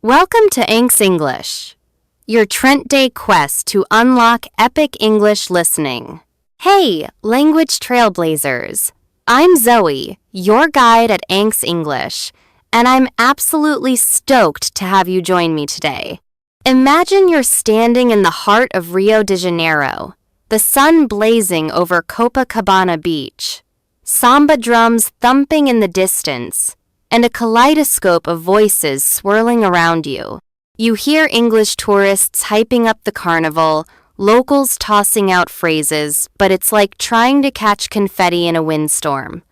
Welcome to anksenglish, your Trent Day quest to unlock epic English listening. Hey, language trailblazers! I'm Zoe, your guide at anksenglish, and I'm absolutely stoked to have you join me today. Imagine you're standing in the heart of Rio de Janeiro, the sun blazing over Copacabana Beach, samba drums thumping in the distance, and a kaleidoscope of voices swirling around you. You hear English tourists hyping up the carnival, locals tossing out phrases, but it's like trying to catch confetti in a windstorm.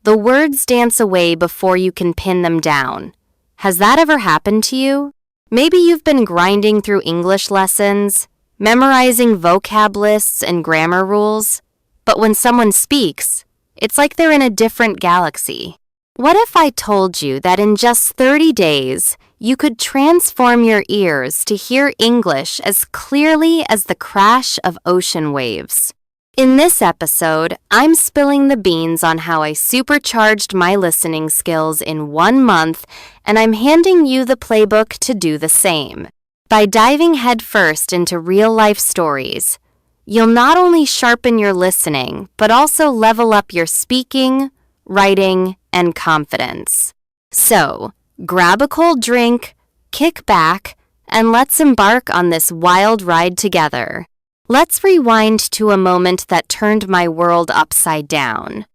The words dance away before you can pin them down. Has that ever happened to you? Maybe you've been grinding through English lessons, memorizing vocab lists and grammar rules, but when someone speaks, it's like they're in a different galaxy. What if I told you that in just 30 days, you could transform your ears to hear English as clearly as the crash of ocean waves? In this episode, I'm spilling the beans on how I supercharged my listening skills in 1 month, and I'm handing you the playbook to do the same. By diving headfirst into real-life stories, you'll not only sharpen your listening, but also level up your speaking, writing, and confidence. So, grab a cold drink, kick back, and let's embark on this wild ride together. Let's rewind to a moment that turned my world upside down.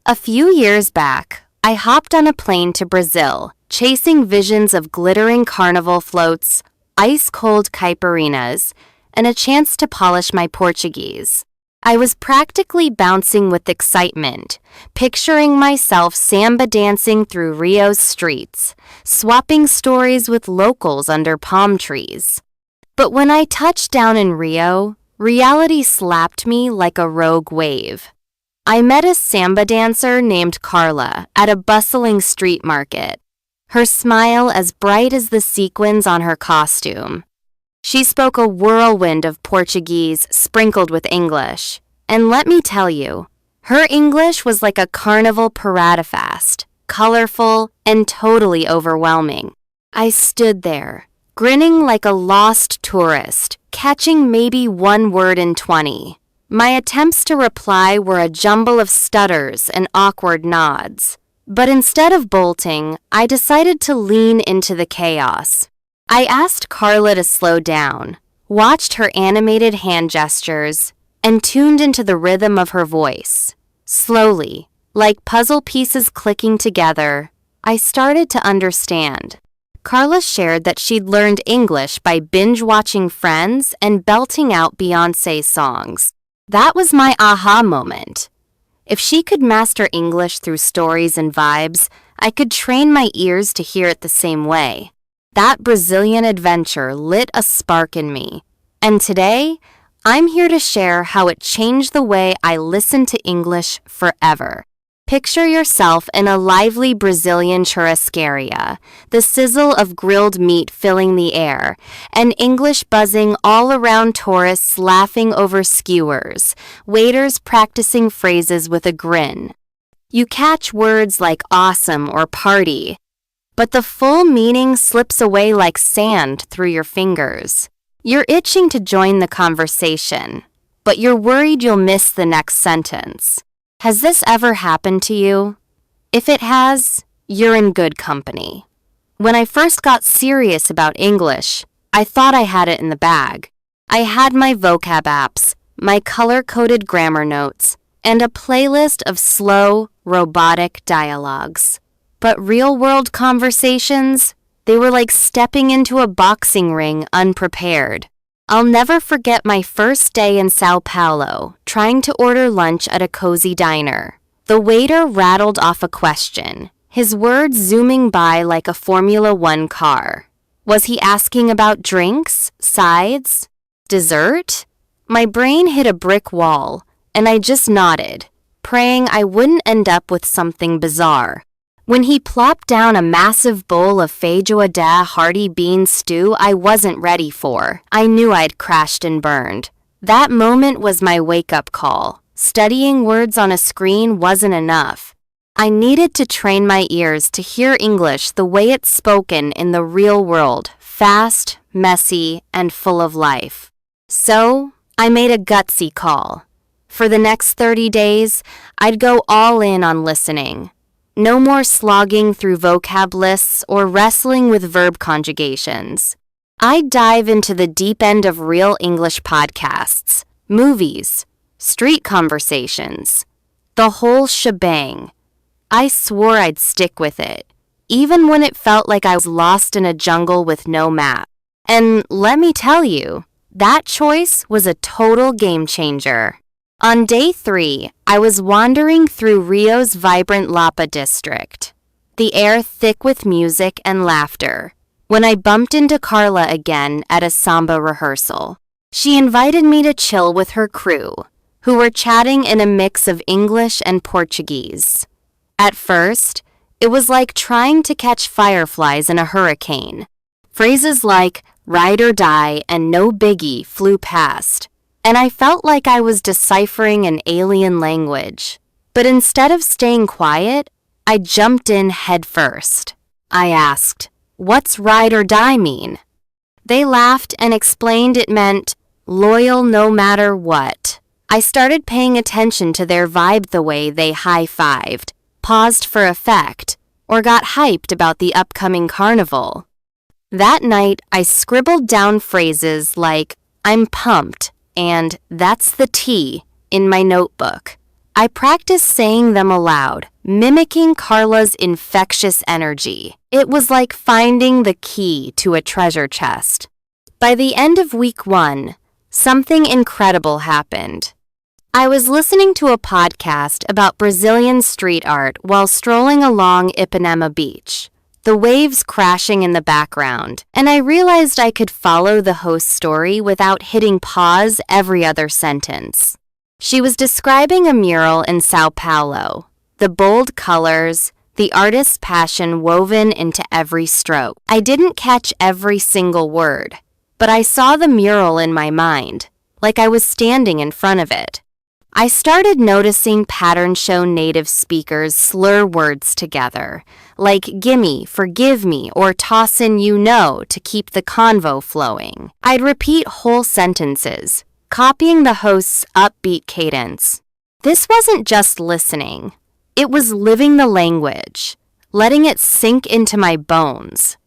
A few years back, I hopped on a plane to Brazil, chasing visions of glittering carnival floats, ice-cold caipirinhas, and a chance to polish my Portuguese. I was practically bouncing with excitement, picturing myself samba dancing through Rio's streets, swapping stories with locals under palm trees. But when I touched down in Rio, reality slapped me like a rogue wave. I met a samba dancer named Carla at a bustling street market, her smile as bright as the sequins on her costume. She spoke a whirlwind of Portuguese sprinkled with English, and let me tell you, her English was like a carnival parade-fast, colorful, and totally overwhelming. I stood there, grinning like a lost tourist, catching maybe one word in 20. My attempts to reply were a jumble of stutters and awkward nods. But instead of bolting, I decided to lean into the chaos. I asked Carla to slow down, watched her animated hand gestures, and tuned into the rhythm of her voice. Slowly, like puzzle pieces clicking together, I started to understand. Carla shared that she'd learned English by binge-watching Friends and belting out Beyoncé songs. That was my aha moment. If she could master English through stories and vibes, I could train my ears to hear it the same way. That Brazilian adventure lit a spark in me, and today, I'm here to share how it changed the way I listen to English forever. Picture yourself in a lively Brazilian churrascaria, the sizzle of grilled meat filling the air, and English buzzing all around tourists laughing over skewers, waiters practicing phrases with a grin. You catch words like awesome or party, but the full meaning slips away like sand through your fingers. You're itching to join the conversation, but you're worried you'll miss the next sentence. Has this ever happened to you? If it has, you're in good company. When I first got serious about English, I thought I had it in the bag. I had my vocab apps, my color-coded grammar notes, and a playlist of slow, robotic dialogues. But real-world conversations, they were like stepping into a boxing ring unprepared. I'll never forget my first day in Sao Paulo, trying to order lunch at a cozy diner. The waiter rattled off a question, his words zooming by like a Formula One car. Was he asking about drinks, sides, dessert? My brain hit a brick wall, and I just nodded, praying I wouldn't end up with something bizarre. When he plopped down a massive bowl of feijoada hearty bean stew I wasn't ready for, I knew I'd crashed and burned. That moment was my wake-up call. Studying words on a screen wasn't enough. I needed to train my ears to hear English the way it's spoken in the real world, fast, messy, and full of life. So, I made a gutsy call. For the next 30 days, I'd go all in on listening. No more slogging through vocab lists or wrestling with verb conjugations. I'd dive into the deep end of real English podcasts, movies, street conversations, the whole shebang. I swore I'd stick with it, even when it felt like I was lost in a jungle with no map. And let me tell you, that choice was a total game changer. On day 3, I was wandering through Rio's vibrant Lapa district, the air thick with music and laughter, when I bumped into Carla again at a samba rehearsal. She invited me to chill with her crew, who were chatting in a mix of English and Portuguese. At first, it was like trying to catch fireflies in a hurricane. Phrases like ride or die and no biggie flew past, and I felt like I was deciphering an alien language. But instead of staying quiet, I jumped in head first. I asked, "What's ride or die mean?" They laughed and explained it meant loyal no matter what. I started paying attention to their vibe, the way they high-fived, paused for effect, or got hyped about the upcoming carnival. That night, I scribbled down phrases like, "I'm pumped," and "that's the tea," in my notebook. I practiced saying them aloud, mimicking Carla's infectious energy. It was like finding the key to a treasure chest. By the end of week 1, something incredible happened. I was listening to a podcast about Brazilian street art while strolling along Ipanema Beach, the waves crashing in the background, and I realized I could follow the host's story without hitting pause every other sentence. She was describing a mural in Sao Paulo, the bold colors, the artist's passion woven into every stroke. I didn't catch every single word, but I saw the mural in my mind, like I was standing in front of it. I started noticing pattern show native speakers slur words together, like gimme, forgive me, or toss in you know to keep the convo flowing. I'd repeat whole sentences, copying the host's upbeat cadence. This wasn't just listening. It was living the language, letting it sink into my bones.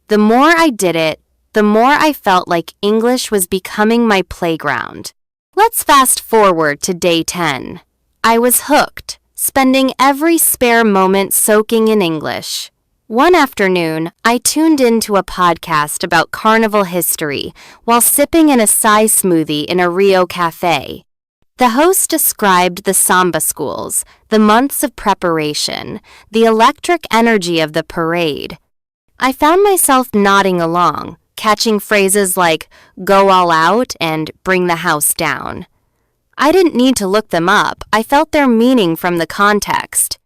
The more I did it, the more I felt like English was becoming my playground. Let's fast forward to day 10. I was hooked, spending every spare moment soaking in English. One afternoon, I tuned into a podcast about carnival history while sipping an acai smoothie in a Rio cafe. The host described the samba schools, the months of preparation, the electric energy of the parade. I found myself nodding along, catching phrases like go all out and bring the house down. I didn't need to look them up. I felt their meaning from the context.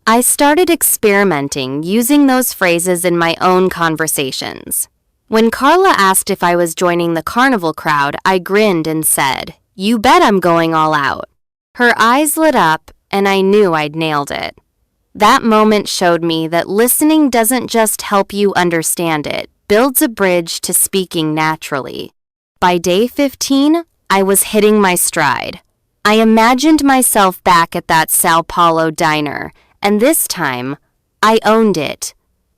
I started experimenting, using those phrases in my own conversations. When Carla asked if I was joining the carnival crowd, I grinned and said, "You bet I'm going all out." Her eyes lit up, and I knew I'd nailed it. That moment showed me that listening doesn't just help you understand it, builds a bridge to speaking naturally. By day 15, I was hitting my stride. I imagined myself back at that Sao Paulo diner, and this time, I owned it.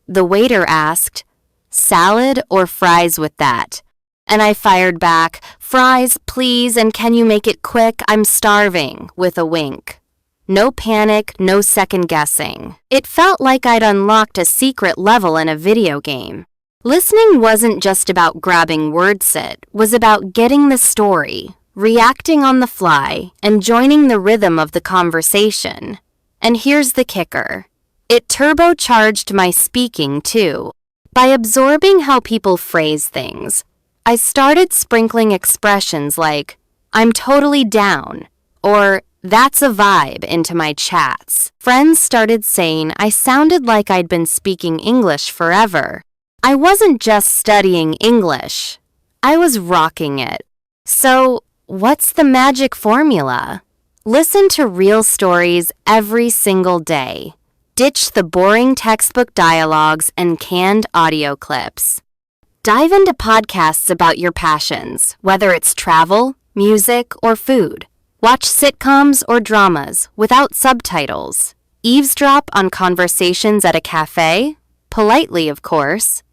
The waiter asked, "Salad or fries with that?" And I fired back, "Fries, please, and can you make it quick? I'm starving," with a wink. No panic, no second guessing. It felt like I'd unlocked a secret level in a video game. Listening wasn't just about grabbing words, it was about getting the story, reacting on the fly, and joining the rhythm of the conversation. And here's the kicker. It turbocharged my speaking, too. By absorbing how people phrase things, I started sprinkling expressions like, "I'm totally down," or "that's a vibe" into my chats. Friends started saying I sounded like I'd been speaking English forever. I wasn't just studying English. I was rocking it. So, what's the magic formula? Listen to real stories every single day. Ditch the boring textbook dialogues and canned audio clips. Dive into podcasts about your passions, whether it's travel, music, or food. Watch sitcoms or dramas without subtitles. Eavesdrop on conversations at a cafe, politely of course.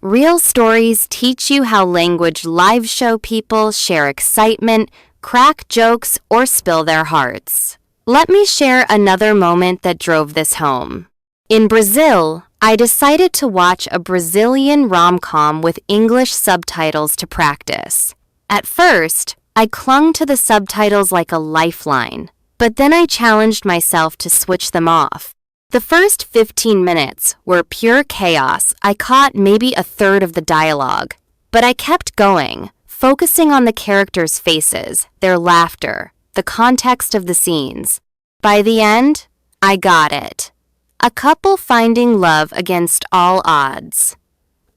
Real stories teach you how language live show people share excitement, crack jokes, or spill their hearts. Let me share another moment that drove this home. In Brazil, I decided to watch a Brazilian rom-com with English subtitles to practice. At first, I clung to the subtitles like a lifeline, but then I challenged myself to switch them off. The first 15 minutes were pure chaos. I caught maybe a third of the dialogue, but I kept going, focusing on the characters' faces, their laughter, the context of the scenes. By the end, I got it. A couple finding love against all odds.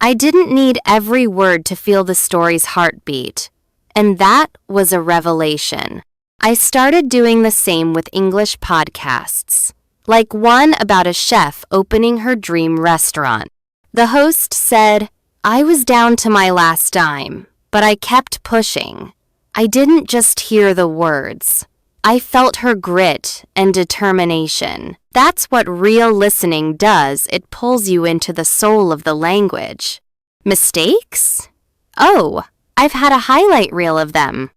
I didn't need every word to feel the story's heartbeat, and that was a revelation. I started doing the same with English podcasts, like one about a chef opening her dream restaurant. The host said, "I was down to my last dime, but I kept pushing. I didn't just hear the words. I felt her grit and determination." That's what real listening does. It pulls you into the soul of the language. Mistakes? Oh, I've had a highlight reel of them.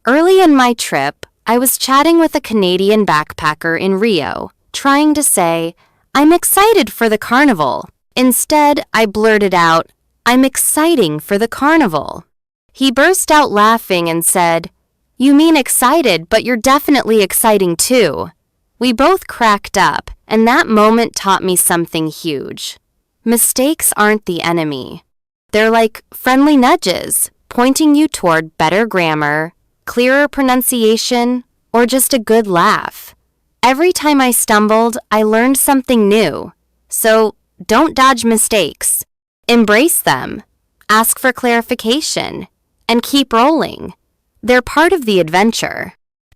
Early in my trip, I was chatting with a Canadian backpacker in Rio, trying to say, "I'm excited for the carnival." Instead, I blurted out, "I'm exciting for the carnival." He burst out laughing and said, "You mean excited, but you're definitely exciting too." We both cracked up, and that moment taught me something huge. Mistakes aren't the enemy. They're like friendly nudges, pointing you toward better grammar, clearer pronunciation, or just a good laugh. Every time I stumbled, I learned something new. So don't dodge mistakes. Embrace them. Ask for clarification. And keep rolling. They're part of the adventure.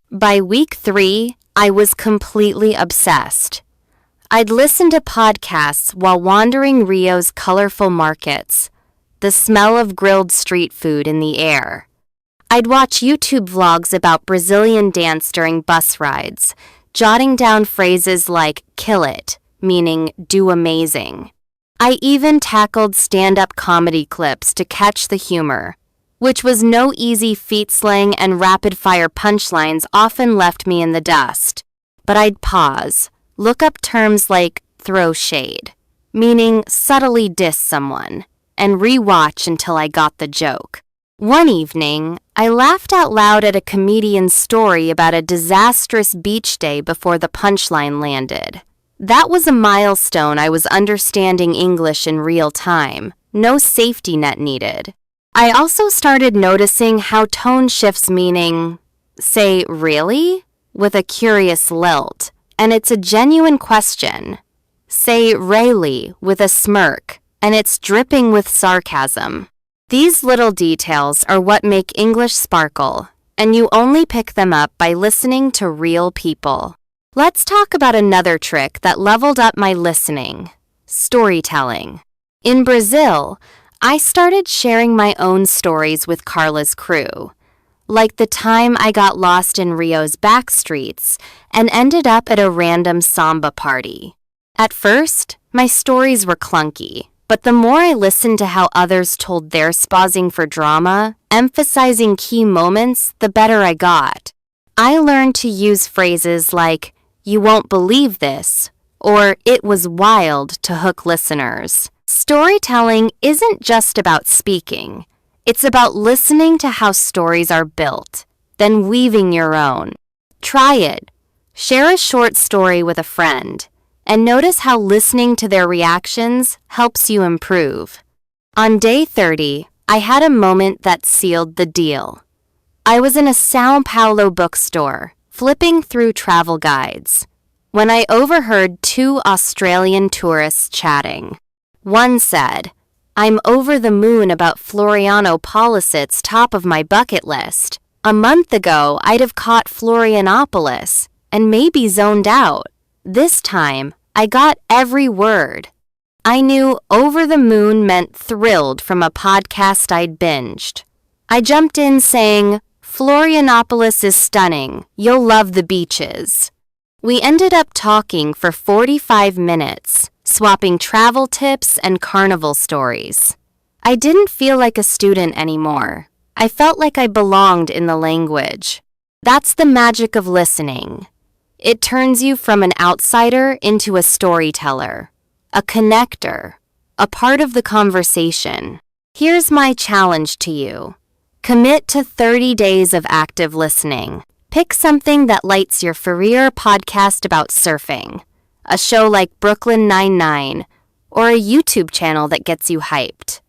By week 3, I was completely obsessed. I'd listen to podcasts while wandering Rio's colorful markets, the smell of grilled street food in the air. I'd watch YouTube vlogs about Brazilian dance during bus rides, jotting down phrases like "kill it," meaning do amazing. I even tackled stand-up comedy clips to catch the humor, which was no easy feat. Slang and rapid-fire punchlines often left me in the dust. But I'd pause, look up terms like throw shade, meaning subtly diss someone, and re-watch until I got the joke. One evening, I laughed out loud at a comedian's story about a disastrous beach day before the punchline landed. That was a milestone. I was understanding English in real time, no safety net needed. I also started noticing how tone shifts, meaning, say really, with a curious lilt, and it's a genuine question. Say really with a smirk, and it's dripping with sarcasm. These little details are what make English sparkle, and you only pick them up by listening to real people. Let's talk about another trick that leveled up my listening: storytelling. In Brazil, I started sharing my own stories with Carla's crew, like the time I got lost in Rio's back streets and ended up at a random samba party. At first, my stories were clunky, but the more I listened to how others told their pausing for drama, emphasizing key moments, the better I got. I learned to use phrases like, "You won't believe this," or "It was wild" to hook listeners. Storytelling isn't just about speaking. It's about listening to how stories are built, then weaving your own. Try it. Share a short story with a friend, and notice how listening to their reactions helps you improve. On day 30, I had a moment that sealed the deal. I was in a São Paulo bookstore, flipping through travel guides, when I overheard 2 Australian tourists chatting. One said, "I'm over the moon about Florianopolis, top of my bucket list. A month ago, I'd have caught Florianopolis and maybe zoned out. This time, I got every word. I knew over the moon meant thrilled from a podcast I'd binged. I jumped in saying, Florianopolis is stunning. You'll love the beaches. We ended up talking for 45 minutes, swapping travel tips and carnival stories. I didn't feel like a student anymore. I felt like I belonged in the language. That's the magic of listening. It turns you from an outsider into a storyteller, a connector, a part of the conversation. Here's my challenge to you. Commit to 30 days of active listening. Pick something that lights your career podcast about surfing, a show like Brooklyn Nine-Nine, or a YouTube channel that gets you hyped.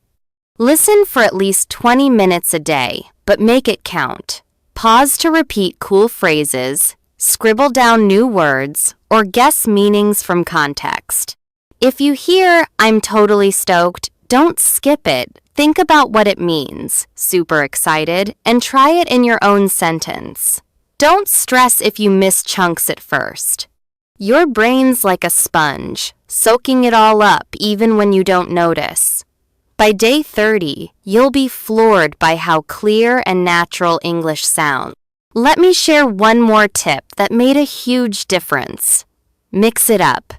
Listen for at least 20 minutes a day, but make it count. Pause to repeat cool phrases, scribble down new words, or guess meanings from context. If you hear, I'm totally stoked, don't skip it. Think about what it means, super excited, and try it in your own sentence. Don't stress if you miss chunks at first. Your brain's like a sponge, soaking it all up even when you don't notice. By day 30, you'll be floored by how clear and natural English sounds. Let me share one more tip that made a huge difference. Mix it up.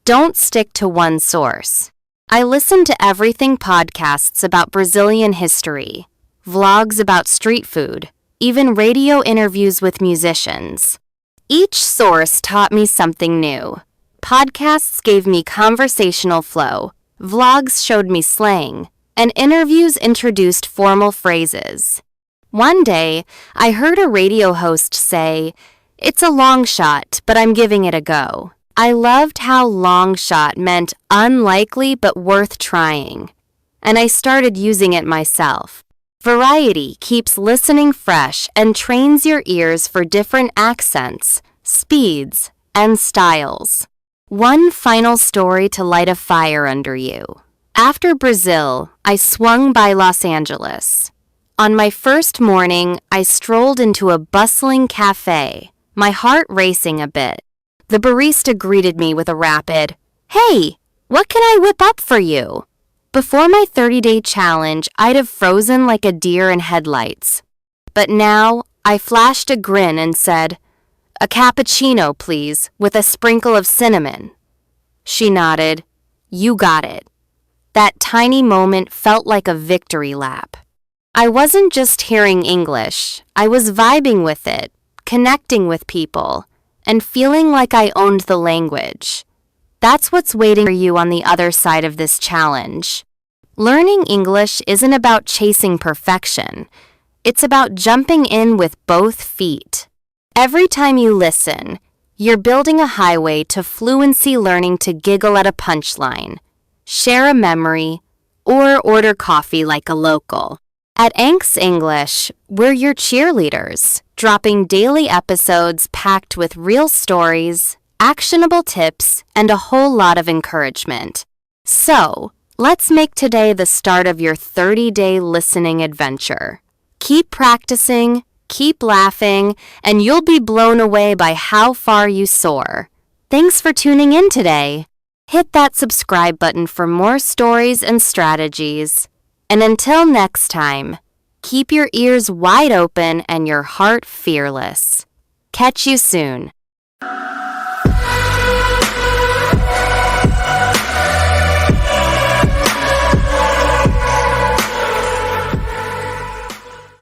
Don't stick to one source. I listen to everything podcasts about Brazilian history, vlogs about street food, even radio interviews with musicians. Each source taught me something new. Podcasts gave me conversational flow, vlogs showed me slang, and interviews introduced formal phrases. One day, I heard a radio host say, "It's a long shot, but I'm giving it a go." I loved how long shot meant unlikely but worth trying, and I started using it myself. Variety keeps listening fresh and trains your ears for different accents, speeds, and styles. One final story to light a fire under you. After Brazil, I swung by Los Angeles. On my first morning, I strolled into a bustling cafe, my heart racing a bit. The barista greeted me with a rapid, "Hey, what can I whip up for you?" Before my 30-day challenge, I'd have frozen like a deer in headlights. But now, I flashed a grin and said, "A cappuccino, please, with a sprinkle of cinnamon." She nodded. "You got it." That tiny moment felt like a victory lap. I wasn't just hearing English. I was vibing with it, connecting with people, and feeling like I owned the language. That's what's waiting for you on the other side of this challenge. Learning English isn't about chasing perfection. It's about jumping in with both feet. Every time you listen, you're building a highway to fluency, learning to giggle at a punchline, share a memory, or order coffee like a local. At anksenglish, we're your cheerleaders, dropping daily episodes packed with real stories, actionable tips, and a whole lot of encouragement. So, let's make today the start of your 30-day listening adventure. Keep practicing, keep laughing, and you'll be blown away by how far you soar. Thanks for tuning in today. Hit that subscribe button for more stories and strategies. And until next time, keep your ears wide open and your heart fearless. Catch you soon.